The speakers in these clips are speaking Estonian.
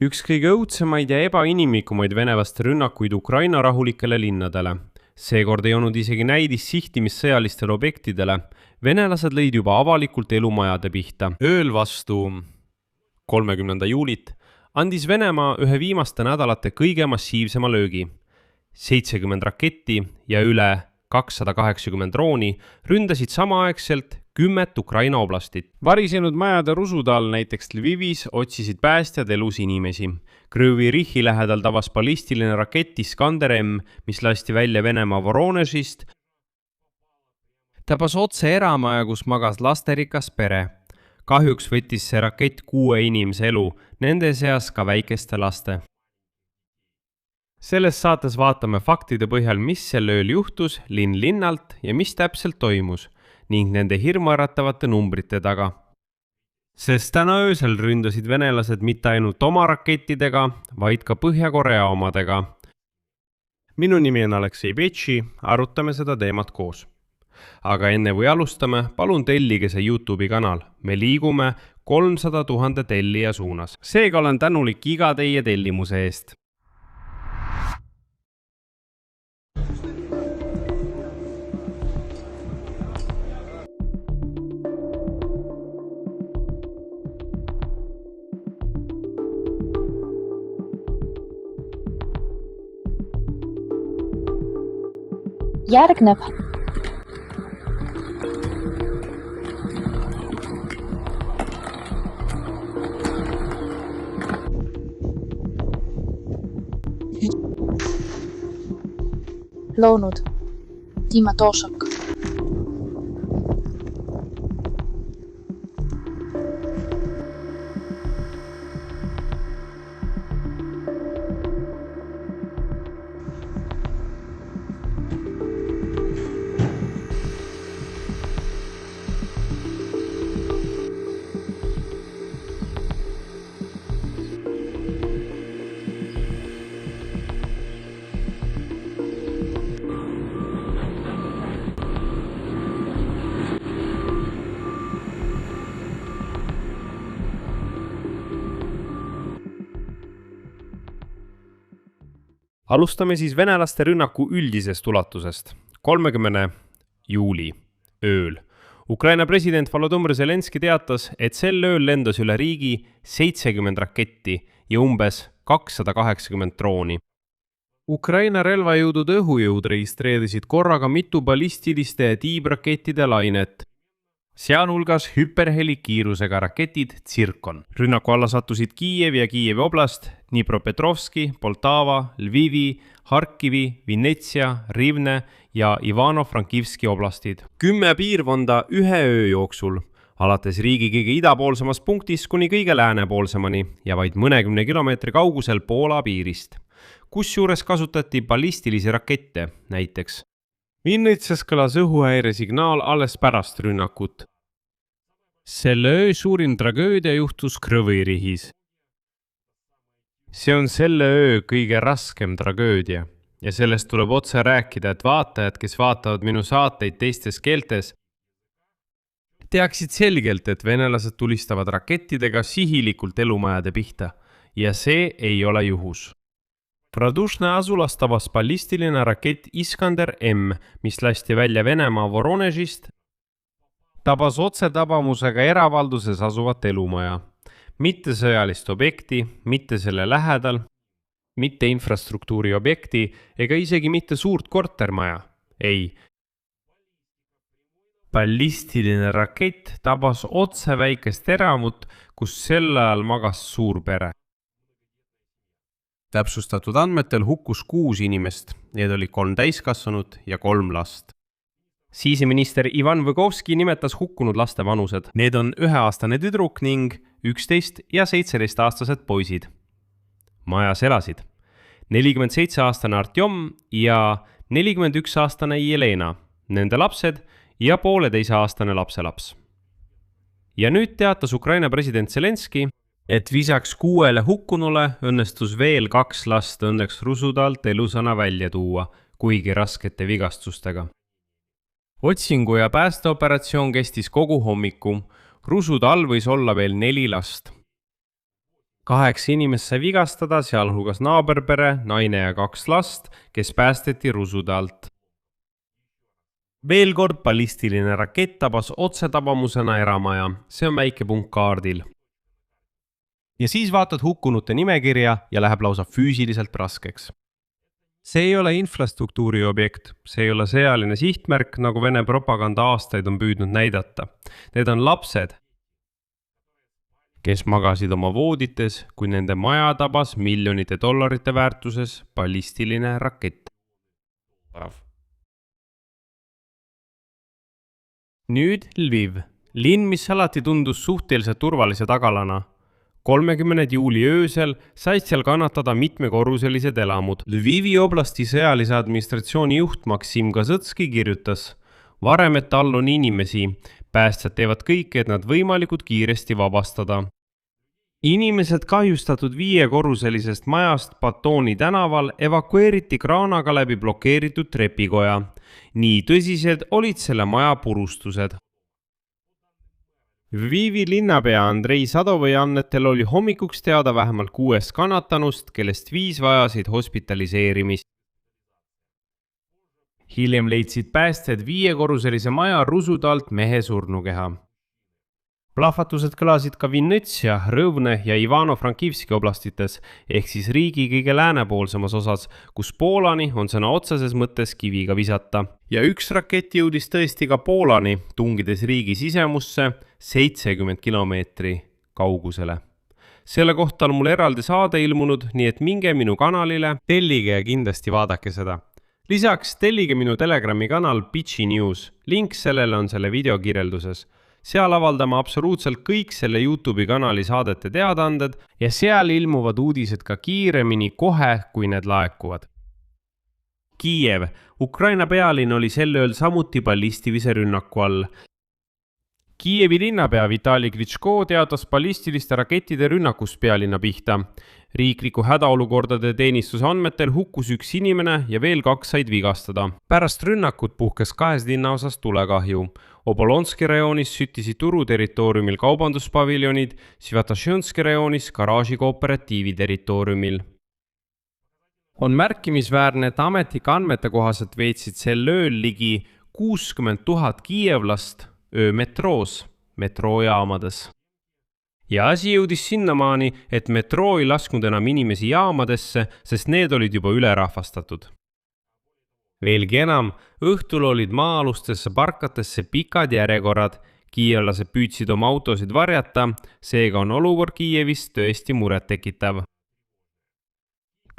Üks kõige õudsemaid ja ebainimlikumaid venelaste rünnakuid Ukraina rahulikele linnadele. Seekord ei olnud isegi näidis sihtimist sõjalistele objektidele. Venelased lõid juba avalikult elumajade pihta. Ööl vastu 30. juulit andis Venemaa ühe viimaste nädalate kõige massiivsema löögi. 70 raketti ja üle 280 drooni ründasid samaaegselt 10 Ukraina oblastit. Varisenud majade rusude all näiteks Lvivis otsisid päästjad elus inimesi. Krõvi Rihi lähedal tabas ballistiline rakett Iskander M, mis lasti välja Venemaa Voronežist. Tabas otse eramaja, kus magas lasterikas pere. Kahjuks võttis see rakett 6 inimese elu, nende seas ka väikeste laste. Selles saates vaatame faktide põhjal, mis sel ööl juhtus linn linnalt ja mis täpselt toimus ning nende hirmuäratavate numbrite taga. Sest täna öösel ründasid venelased mitte ainult oma rakettidega, vaid ka Põhja-Korea omadega. Minu nimi on Aleksei Betši, arutame seda teemat koos. Aga enne kui alustame, palun tellige see YouTube'i kanal. Me liigume 300 000 tellija suunas. Seega olen tänulik iga teie tellimuse eest. Järgneb loonud Dima Tošak. Alustame siis venelaste rünnaku üldisest ulatusest. 30. juuli ööl. Ukraina president Volodõmõr Zelenski teatas, et sel ööl lendas üle riigi 70 raketti ja umbes 280 drooni. Ukraina relvajõudude õhujõud registreerisid korraga mitu ballistiliste ja tiibrakettide lainet. Sealhulgas hüperhelikiirusega raketid Tsirkon. Rünnaku alla sattusid Kiiev ja Kiievi oblast, Dnipropetrovski, Poltava, Lvivi, Harkivi, Vinetsia, Rivne ja Ivano-Frankivski oblastid. 10 piirkonda ühe öö jooksul, alates riigi kõige idapoolsemas punktis kuni kõige läänepoolsemani ja vaid mõnekümne kilomeetri kaugusel Poola piirist. Kusjuures kasutati ballistilisi rakette, näiteks. Vinnitses kõlas õhuhäire signaal alles pärast rünnakut. Selle öö suurim tragöödia juhtus Krõvi Rihis. See on selle öö kõige raskem tragöödia ja sellest tuleb otse rääkida, et vaatajad, kes vaatavad minu saateid teistes keeltes, teaksid selgelt, et venelased tulistavad rakettidega sihilikult elumajade pihta ja see ei ole juhus. Pradušne asulas tabas ballistiline rakett Iskander M, mis lasti välja Venemaa Voronežist, tabas otse tabamusega eravalduses asuvat elumaja. Mitte sõjalist objekti, mitte selle lähedal, mitte infrastruktuuri objekti ega isegi mitte suurt kortermaja. Ei. Ballistiline rakett tabas otse väikest eramut, kus sel ajal magas suur pere. Täpsustatud andmetel hukkus 6 inimest, need oli 3 täiskasvanut ja 3 last. Siseminister Ivan Võgovski nimetas hukkunud laste vanused. Need on 1-aastane tüdruk ning 11 ja 17-aastased poisid. Majas elasid 47-aastane Artjom ja 41-aastane Jelena, nende lapsed ja 1,5-aastane lapselaps. Ja nüüd teatas Ukraina president Zelenski, et visaks 6 hukkunule õnnestus veel 2 last õnneks rusude alt elusana välja tuua, kuigi raskete vigastustega. Otsingu ja päästeoperatsioon kestis kogu hommiku. Rusude all võis olla veel 4 last. 8 inimest sai vigastada, sealhulgas naaberpere, naine ja 2 last, kes päästeti rusude alt. Veel kord ballistiline rakett tabas otsetabamusena eramaja, see on väike punkt kaardil. Ja siis vaatad hukkunute nimekirja ja läheb lausa füüsiliselt raskeks. See ei ole infrastruktuuri objekt, see ei ole sõjaline sihtmärk, nagu Vene propaganda aastaid on püüdnud näidata. Need on lapsed, kes magasid oma voodites, kui nende maja tabas miljonite dollarite väärtuses ballistiline rakett. Nüüd Lviv, linn, mis alati tundus suhteliselt turvalise tagalana. 30. juuli öösel said seal kannatada mitmekorruselised elamud. Lvivi oblasti sõjalise administratsiooni juht Maksim Kazõtski kirjutas: varem, et all on inimesi, päästjad teevad kõik, et nad võimalikult kiiresti vabastada. Inimesed kahjustatud 5-korruselisest majast Batooni tänaval evakueeriti kraanaga läbi blokeeritud trepikoja. Nii tõsised olid selle maja purustused. Lvivi linnapea Andrei Sadovi andmetel oli hommikuks teada vähemalt 6 kannatanust, kellest 5 vajasid hospitaliseerimist. Hiljem leidsid päästjad 5-korruselise maja rusude alt mehe surnukeha. Plahvatused kõlasid ka Vinnetsia, Rõvne ja Ivano-Frankivski oblastites, ehk siis riigi kõige läänepoolsemas osas, kus Poolani on sõna otseses mõttes kiviga visata. Ja üks rakett jõudis tõesti ka Poolani, tungides riigi sisemusse 70 kilomeetri kaugusele. Selle kohta on mul eraldi saade ilmunud, nii et minge minu kanalile, tellige ja kindlasti vaadake seda. Lisaks tellige minu Telegrami kanal Pitchi News, link sellele on selle video kirjelduses. Seal avaldame absoluutselt kõik selle YouTube'i kanali saadete teadaanded ja seal ilmuvad uudised ka kiiremini kohe, kui need laekuvad. Kiiev, Ukraina pealinn oli sel ööl samuti ballistilise rünnaku all. Kiievi linnapea Vitali Klitschko teatas ballistiliste rakettide rünnakust pealinna pihta. Riikliku hädaolukordade teenistuse andmetel hukkus 1 inimene ja veel 2 said vigastada. Pärast rünnakut puhkes 2 linnaosas tulekahju. Obolonski rajoonis süttisid turu territooriumil kaubanduspaviljonid, Svjatošenski rajoonis garaaži kooperatiivi territooriumil. On märkimisväärne, et ametlike andmete kohaselt veetsid sel ööl ligi 60 000 kiievlast öömetroos, metroojaamades. Ja asi jõudis sinnamaani, et metroo ei lasknud enam inimesi jaamadesse, sest need olid juba ülerahvastatud. Veelgi enam, õhtul olid maa-alustesse parkatesse pikad järjekorrad, kiievlased püüdsid oma autosid varjata, seega on olukord Kiievis tõesti muret tekitav.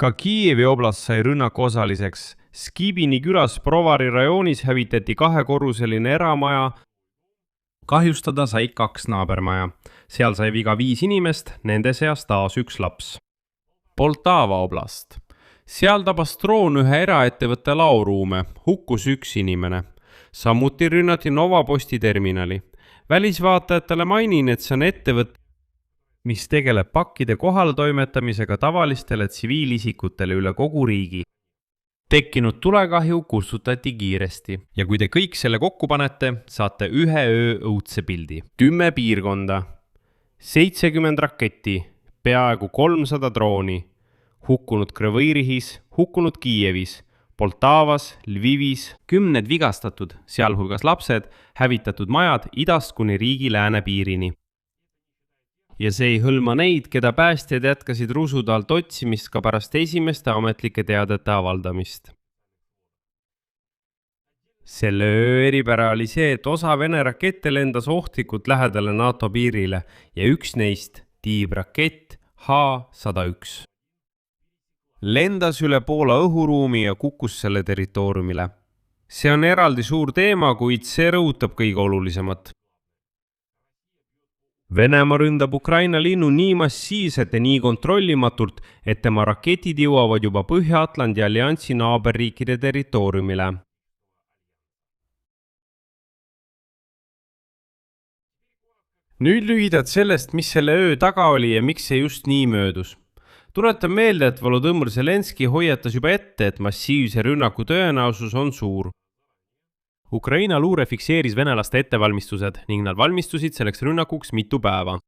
Ka Kiievi oblast sai rünnaku osaliseks. Skibini külas Provari rajoonis hävitati 2-korruseline eramaja, kahjustada sai 2 naabermaja. Seal sai viga 5 inimest, nende seas taas 1 laps. Poltava oblast. Seal tabas droon ühe eraettevõtte laoruume, hukkus 1 inimene. Samuti rünnati Novaposti terminali. Välisvaatajatele mainin, et see on ettevõte, mis tegeleb pakkide kohaletoimetamisega tavalistele tsiviilisikutele üle kogu riigi. Tekkinud tulekahju kustutati kiiresti ja kui te kõik selle kokku panete, saate 1 öö õudse pildi. 10 piirkonda, 70 raketti, peaaegu 300 drooni, hukkunud Krõvõirihis, hukkunud Kiievis, Poltavas, Lvivis, 10 vigastatud, sealhulgas lapsed, hävitatud majad idast kuni riigi läänepiirini. Ja see ei hõlma neid, keda päästjad jätkasid rusude alt otsimist ka pärast esimeste ametlike teadete avaldamist. Selle öö eripära oli see, et osa Vene rakette lendas ohtlikult lähedale NATO piirile ja üks neist, tiibrakett H-101. Lendas üle Poola õhuruumi ja kukkus selle territooriumile. See on eraldi suur teema, kuid see rõhutab kõige olulisemat. Venemaa ründab Ukraina linnu nii massiivselt ja nii kontrollimatult, et tema raketid jõuavad juba Põhja-Atlandi alliansi naaberriikide territooriumile. Nüüd lühidalt sellest, mis selle öö taga oli ja miks see just nii möödus. Tuletan meelde, et Volodõmõr Zelenski hoiatas juba ette, et massiivse rünnaku tõenäosus on suur. Ukraina luure fikseeris venelaste ettevalmistused ning nad valmistusid selleks rünnakuks mitu päeva.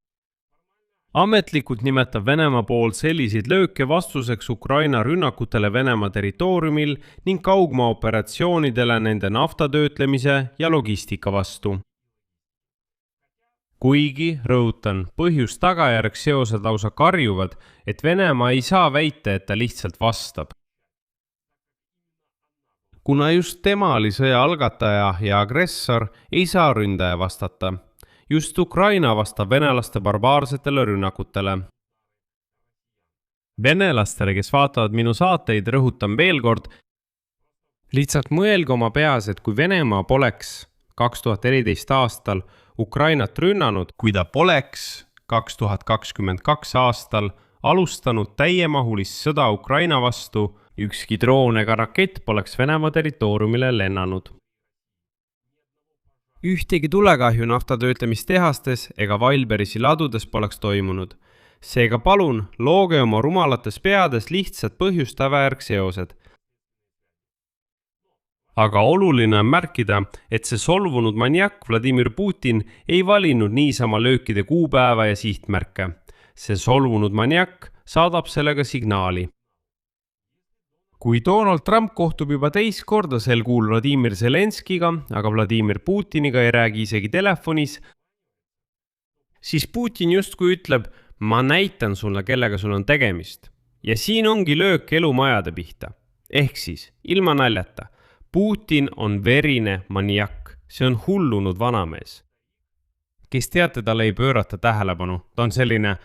Ametlikult nimetab Venemaa pool selliseid lööke vastuseks Ukraina rünnakutele Venemaa territooriumil ning kaugmaa-operatsioonidele nende naftatöötlemise ja logistika vastu. Kuigi, rõhutan, põhjus-tagajärg seosed lausa karjuvad, et Venemaa ei saa väita, et ta lihtsalt vastab. Kuna just tema oli sõja algataja ja agressor, ei saa ründaja vastata. Just Ukraina vastab venelaste barbaarsetele rünnakutele. Venelastele, kes vaatavad minu saateid, rõhutan veel kord, lihtsalt mõelge oma peas, et kui Venemaa poleks 2014 aastal Ukrainat rünnanud, kui ta poleks 2022 aastal alustanud täiemahulist sõda Ukraina vastu, ükski droon ega rakett poleks Venemaa territooriumile lennanud. Ühtegi tulekahju naftatöötlemistehastes ega Wildbergsi ladudes poleks toimunud. Seega palun, looge oma rumalates peades lihtsad põhjust-tagajärg seosed. Aga oluline on märkida, et see solvunud maniak Vladimir Putin ei valinud niisama löökide kuupäeva ja sihtmärke. See solvunud maniak saadab sellega signaali. Kui Donald Trump kohtub juba teist korda sel kuul Vladimir Zelenskiga, aga Vladimir Putiniga ei räägi isegi telefonis, siis Putin justkui ütleb, ma näitan sulle, kellega sul on tegemist. Ja siin ongi löök elumajade pihta. Ehk siis, ilma naljata. Putin on verine maniak, see on hullunud vanamees. Kes teate, talle ei pöörata tähelepanu. Ta on selline,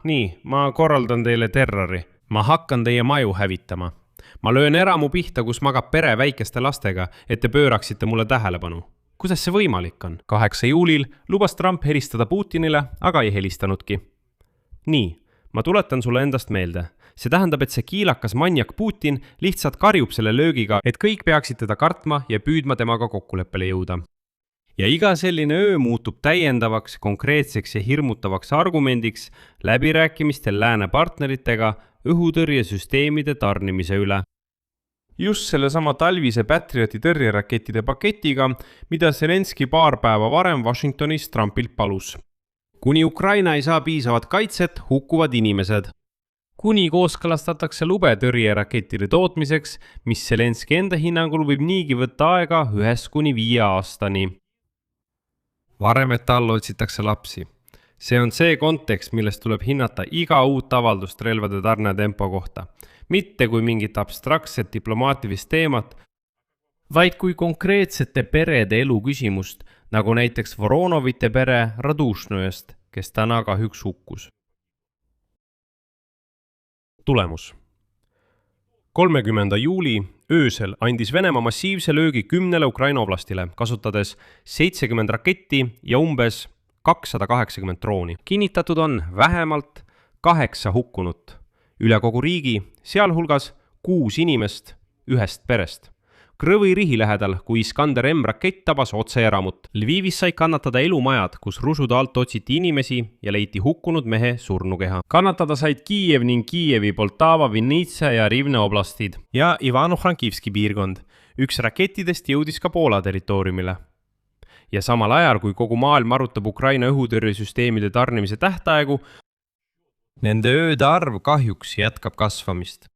nii, ma korraldan teile terrori. Ma hakkan teie maju hävitama. Ma löön eramu pihta, kus magab pere väikeste lastega, et te pööraksite mulle tähelepanu. Kuidas see võimalik on? 8. juulil lubas Trump helistada Putinile, aga ei helistanudki. Nii, ma tuletan sulle endast meelde. See tähendab, et see kiilakas maniak Putin lihtsalt karjub selle löögiga, et kõik peaksid teda kartma ja püüdma temaga kokkuleppele jõuda. Ja iga selline öö muutub täiendavaks, konkreetseks ja hirmutavaks argumendiks läbirääkimistel lääne partneritega õhutõrjesüsteemide tarnimise üle. Just selle sama talvise Patrioti tõrjerakettide paketiga, mida Zelenski paar päeva varem Washingtonis Trumpilt palus. Kuni Ukraina ei saa piisavat kaitset, hukkuvad inimesed. Kuni kooskõlastatakse lube tõrjerakettide tootmiseks, mis Zelenski enda hinnangul võib niigi võtta aega 1–5 aastani. Varemet all otsitakse lapsi. See on see kontekst, millest tuleb hinnata iga uut avaldust relvade tarnetempo kohta. Mitte kui mingit abstraktset diplomaatilist teemat, vaid kui konkreetsete perede elu küsimust, nagu näiteks Voronovite pere Radušnojast, kes täna kahjuks hukkus. Tulemus. 30. juuli öösel andis Venemaa massiivse löögi 10 Ukraina oblastile, kasutades 70 raketti ja umbes 280 drooni. Kinnitatud on vähemalt 8 hukkunut. Üle kogu riigi, sealhulgas 6 inimest ühest perest. Krõvi-Rihi lähedal, kui Iskander M rakett tabas otse eramut. Lvivis sai kannatada elumajad, kus rusude alt otsiti inimesi ja leiti hukkunud mehe surnukeha. Kannatada said Kiiev ning Kiievi, Poltava, Vinnitsa ja Rivne oblastid ja Ivano-Frankivski piirkond. Üks rakettidest jõudis ka Poola territooriumile. Ja samal ajal, kui kogu maailm arutab Ukraina õhutõrjesüsteemide tarnimise tähtaegu, nende ööde arv kahjuks jätkab kasvamist.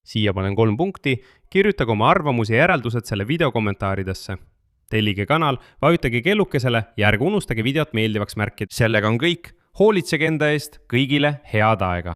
Siia panen 3 punkti, kirjutage oma arvamusi ja järeldused selle video kommentaaridesse. Tellige kanal, vajutage kellukesele ja ärge unustage videot meeldivaks märkida. Sellega on kõik. Hoolitsege enda eest, kõigile head aega!